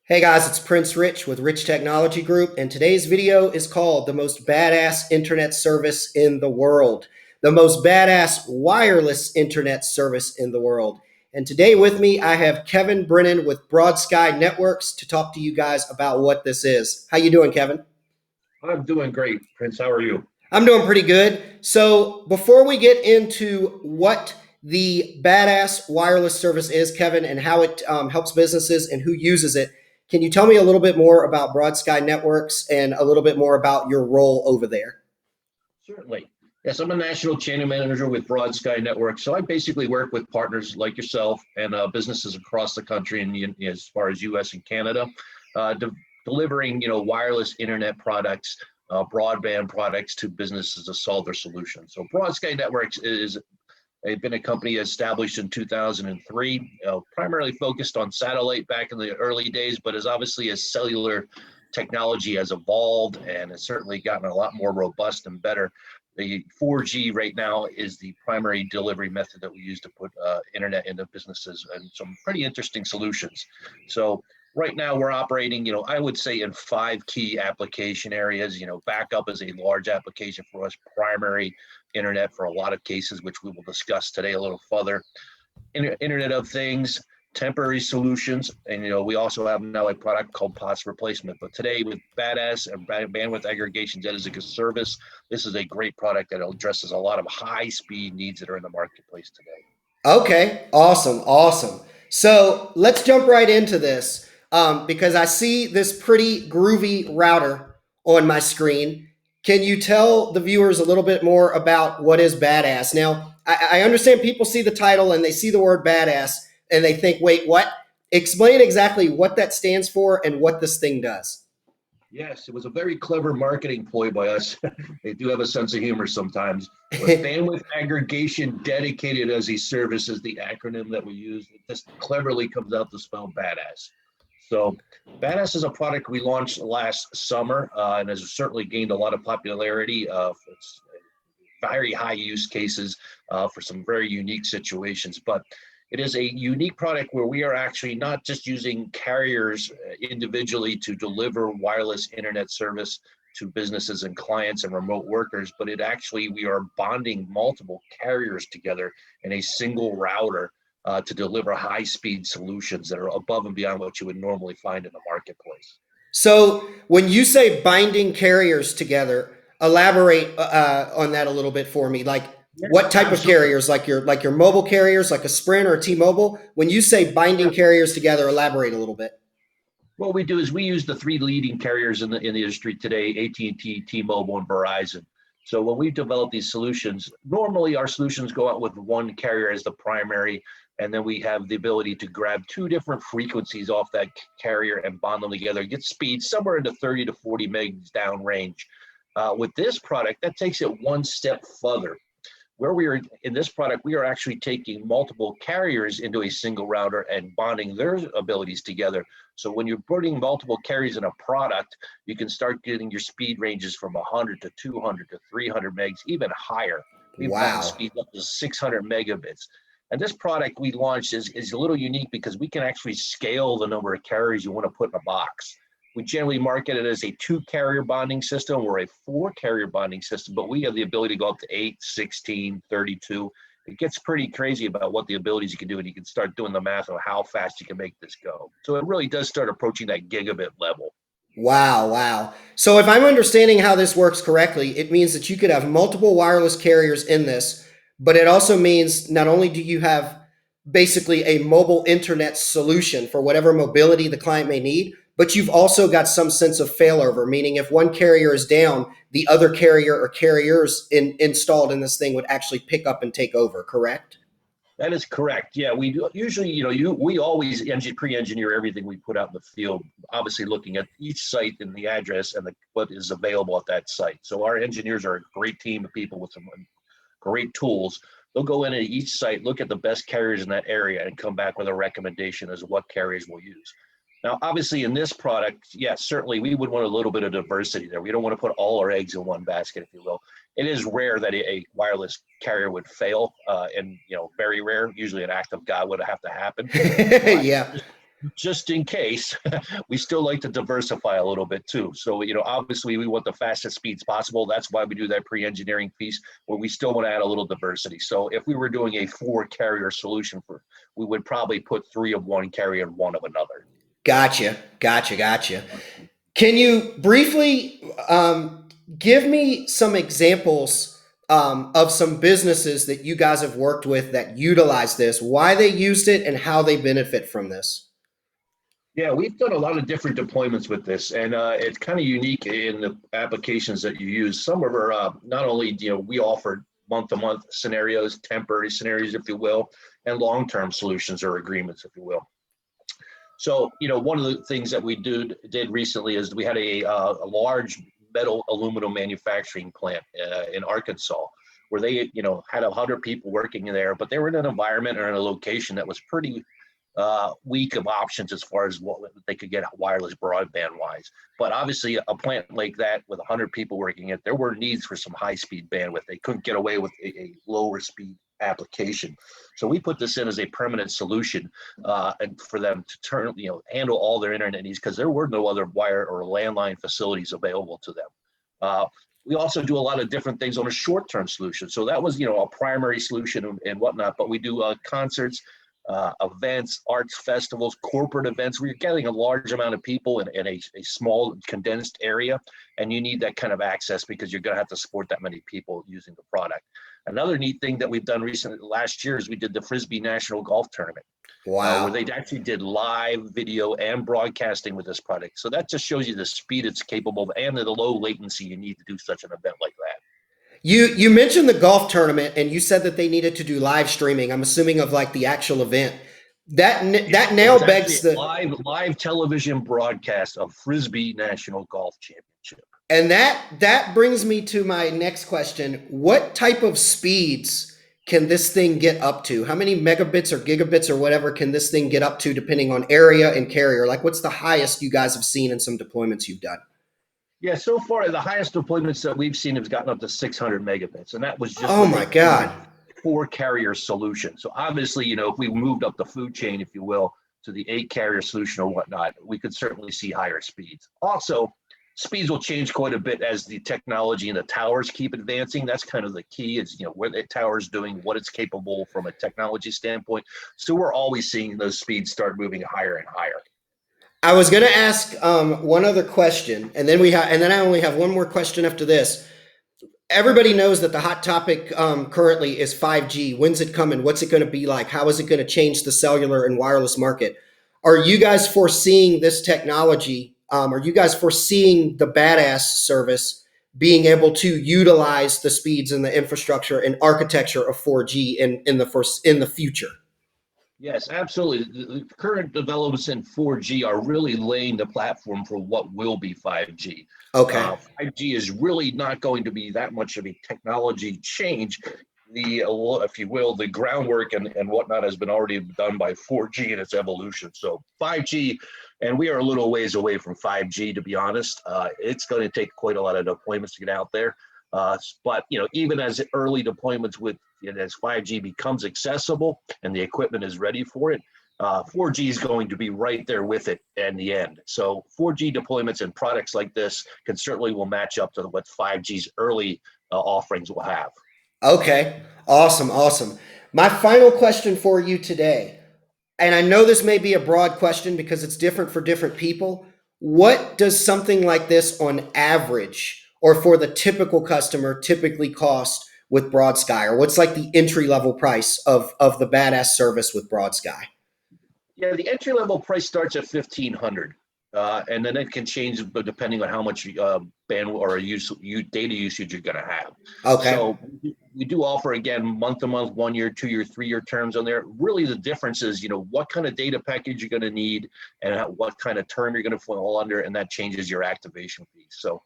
Hey guys, it's Prince Rich with Rich Technology Group, and today's video is called The Most Badass Internet Service in the World. The most badass wireless internet service in the world. And today with me, I have Kevin Brennan with BroadSky Networks to talk to you guys about what this is. How you doing, Kevin? I'm doing great, Prince. How are you? I'm doing pretty good. So before we get into what the badass wireless service is, Kevin, and how it helps businesses and who uses it, can you tell me a little bit more about BroadSky Networks and a little bit more about your role over there? Certainly. Yes, I'm a national channel manager with BroadSky Network. So I basically work with partners like yourself and businesses across the country and as far as US and Canada, delivering wireless internet products, broadband products to businesses to solve their solutions. So BroadSky Networks is They've been a company established in 2003, primarily focused on satellite back in the early days, but as obviously as cellular technology has evolved and has certainly gotten a lot more robust and better. The 4G right now is the primary delivery method that we use to put internet into businesses and some pretty interesting solutions. So right now we're operating, I would say in 5 key application areas. Backup is a large application for us, primary internet for a lot of cases, which we will discuss today a little further. Internet of Things, temporary solutions, and we also have now a product called POTS replacement. But today with BADaaS and bandwidth aggregation, that is a service. This is a great product that addresses a lot of high-speed needs that are in the marketplace today. Okay, awesome, awesome. So let's jump right into this because I see this pretty groovy router on my screen. Can you tell the viewers a little bit more about what is badass? Now, I understand people see the title and they see the word badass and they think, wait, what? Explain exactly what that stands for and what this thing does. Yes, it was a very clever marketing ploy by us. They do have a sense of humor sometimes. But bandwidth aggregation dedicated as a service is the acronym that we use. It just cleverly comes out to spell badass. So badass is a product we launched last summer and has certainly gained a lot of popularity. It's very high use cases for some very unique situations. But it is a unique product where we are actually not just using carriers individually to deliver wireless internet service to businesses and clients and remote workers, but we are bonding multiple carriers together in a single router to deliver high-speed solutions that are above and beyond what you would normally find in the marketplace. So when you say binding carriers together, elaborate on that a little bit for me. Like Yeah, what type of absolutely. carriers? Like your mobile carriers, like a Sprint or a T-Mobile. When you say binding carriers together, elaborate a little bit. What we do is we use the three leading carriers in the industry today: AT&T, T-Mobile, and Verizon. So when we develop these solutions, normally our solutions go out with one carrier as the primary, and then we have the ability to grab two different frequencies off that carrier and bond them together, get speed somewhere into 30 to 40 megs downrange. With this product, that takes it one step further. Where we are in this product, we are actually taking multiple carriers into a single router and bonding their abilities together. So when you're putting multiple carriers in a product, you can start getting your speed ranges from 100 to 200 to 300 megs, even higher. We've gotten Wow. speed up to 600 megabits. And this product we launched is a little unique because we can actually scale the number of carriers you want to put in a box. We generally market it as a 2 carrier bonding system or a 4 carrier bonding system, but we have the ability to go up to 8, 16, 32. It gets pretty crazy about what the abilities you can do, and you can start doing the math on how fast you can make this go. So it really does start approaching that gigabit level. Wow, wow. So if I'm understanding how this works correctly, it means that you could have multiple wireless carriers in this, but it also means not only do you have basically a mobile internet solution for whatever mobility the client may need, but you've also got some sense of failover, meaning if one carrier is down, the other carrier or carriers installed in this thing would actually pick up and take over, correct? That is correct. Yeah, we do, usually, we always pre-engineer everything we put out in the field, obviously looking at each site and the address and what is available at that site. So our engineers are a great team of people with some great tools. They'll go into each site, look at the best carriers in that area, and come back with a recommendation as to what carriers we'll use. Now, obviously, in this product, yes, certainly we would want a little bit of diversity there. We don't want to put all our eggs in one basket, if you will. It is rare that a wireless carrier would fail, and very rare. Usually, an act of God would have to happen. But Yeah. just in case, we still like to diversify a little bit too. So, obviously we want the fastest speeds possible. That's why we do that pre-engineering piece, where we still want to add a little diversity. So if we were doing a 4-carrier solution we would probably put 3 of one carrier and 1 of another. Gotcha. Can you briefly give me some examples of some businesses that you guys have worked with that utilize this, why they used it, and how they benefit from this? Yeah, we've done a lot of different deployments with this, and it's kind of unique in the applications that you use. Some of our, not only, we offer month-to-month scenarios, temporary scenarios, if you will, and long-term solutions or agreements, if you will. So, one of the things that we did recently is we had a large metal aluminum manufacturing plant in Arkansas, where they, had 100 people working there, but they were in an environment or in a location that was pretty weak of options as far as what they could get wireless broadband wise. But obviously a plant like that with 100 people working it, there were needs for some high speed bandwidth. They couldn't get away with a lower speed application. So we put this in as a permanent solution and for them to handle all their internet needs, because there were no other wire or landline facilities available to them. We also do a lot of different things on a short-term solution. So that was, a primary solution and whatnot, but we do concerts, events, arts festivals, corporate events. We're getting a large amount of people in a small condensed area, and you need that kind of access because you're going to have to support that many people using the product. Another neat thing that we've done recently, last year, is we did the Frisbee National Golf Tournament. Wow. Where they actually did live video and broadcasting with this product. So that just shows you the speed it's capable of and the low latency you need to do such an event like that. You mentioned the golf tournament, and you said that they needed to do live streaming. I'm assuming of like the actual event. That now begs the live television broadcast of Frisbee National Golf Championship. And that brings me to my next question. What type of speeds can this thing get up to? How many megabits or gigabits or whatever can this thing get up to depending on area and carrier? Like, what's the highest you guys have seen in some deployments you've done? Yeah, so far the highest deployments that we've seen has gotten up to 600 megabits, and that was just oh my god, 4-carrier solution. So obviously, if we moved up the food chain, if you will, to the 8-carrier solution or whatnot, we could certainly see higher speeds. Also, speeds will change quite a bit as the technology and the towers keep advancing. That's kind of the key, is what the tower's doing, what it's capable from a technology standpoint. So we're always seeing those speeds start moving higher and higher. I was going to ask one other question, and then I only have one more question after this. Everybody knows that the hot topic currently is 5G. When's it coming? What's it going to be like? How is it going to change the cellular and wireless market? Are you guys foreseeing this technology? Are you guys foreseeing the BADaaS service being able to utilize the speeds and the infrastructure and architecture of 4G in the future? Yes, absolutely. The current developments in 4G are really laying the platform for what will be 5G. Okay. 5G is really not going to be that much of a technology change. If you will, the groundwork and whatnot has been already done by 4G in its evolution. So 5G, and we are a little ways away from 5G, to be honest. It's going to take quite a lot of deployments to get out there. But even as early deployments as 5G becomes accessible and the equipment is ready for it, 4G is going to be right there with it in the end. So 4G deployments and products like this will match up to what 5G's early offerings will have. Okay, awesome. My final question for you today, and I know this may be a broad question because it's different for different people. What does something like this on average or for the typical customer typically cost with BroadSky? Or what's like the entry level price of the BADaaS service with BroadSky? Yeah, the entry level price starts at $1,500. And then it can change depending on how much bandwidth or data usage you're going to have. Okay. So we do offer, again, month-to-month, 1 year, 2 year, 3 year terms on there. Really, the difference is, what kind of data package you're going to need and what kind of term you're going to fall under, and that changes your activation fees. So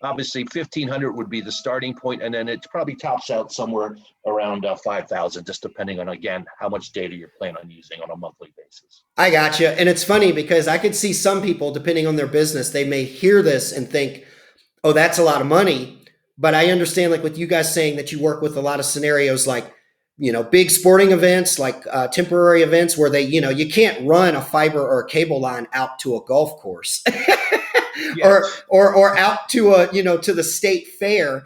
obviously, $1,500 would be the starting point, and then it probably tops out somewhere around $5,000, just depending on, again, how much data you're planning on using on a monthly basis. I got you. And it's funny because I could see some people, depending on their business, they may hear this and think, oh, that's a lot of money. But I understand, like with you guys saying that you work with a lot of scenarios, like big sporting events like temporary events where they, you can't run a fiber or a cable line out to a golf course Yes. or out to to the state fair.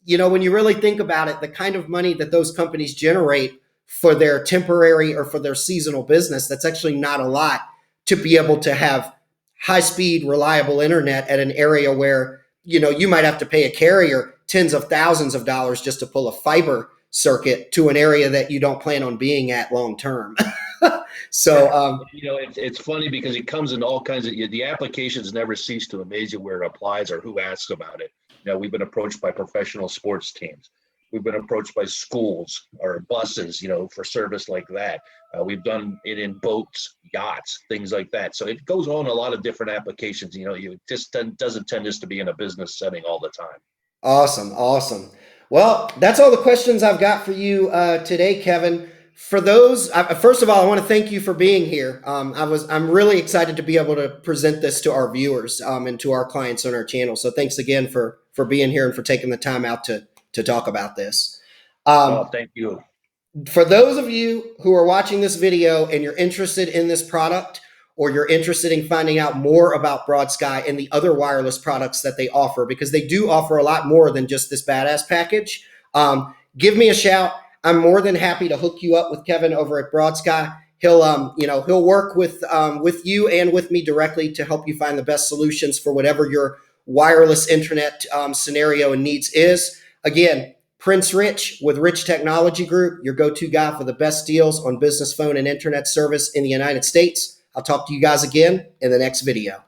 When you really think about it, the kind of money that those companies generate for their temporary or for their seasonal business, that's actually not a lot to be able to have high speed, reliable internet at an area where, you might have to pay a carrier tens of thousands of dollars just to pull a fiber circuit to an area that you don't plan on being at long term. So, Yeah. It's funny because it comes in all kinds of, the applications never cease to amaze you where it applies or who asks about it. We've been approached by professional sports teams. We've been approached by schools or buses, for service like that. We've done it in boats, yachts, things like that. So it goes on a lot of different applications. You just doesn't tend just to be in a business setting all the time. awesome, awesome. Well, that's all the questions I've got for you today, Kevin. For those, first of all, I want to thank you for being here. I'm really excited to be able to present this to our viewers and to our clients on our channel. So thanks again for being here and for taking the time out to talk about this. Oh, thank you. For those of you who are watching this video and you're interested in this product, or you're interested in finding out more about BroadSky and the other wireless products that they offer, because they do offer a lot more than just this BADaaS package, give me a shout. I'm more than happy to hook you up with Kevin over at BroadSky. He'll work with you and with me directly to help you find the best solutions for whatever your wireless internet scenario and needs is. Again, Prince Rich with Rich Technology Group, your go-to guy for the best deals on business phone and internet service in the United States. I'll talk to you guys again in the next video.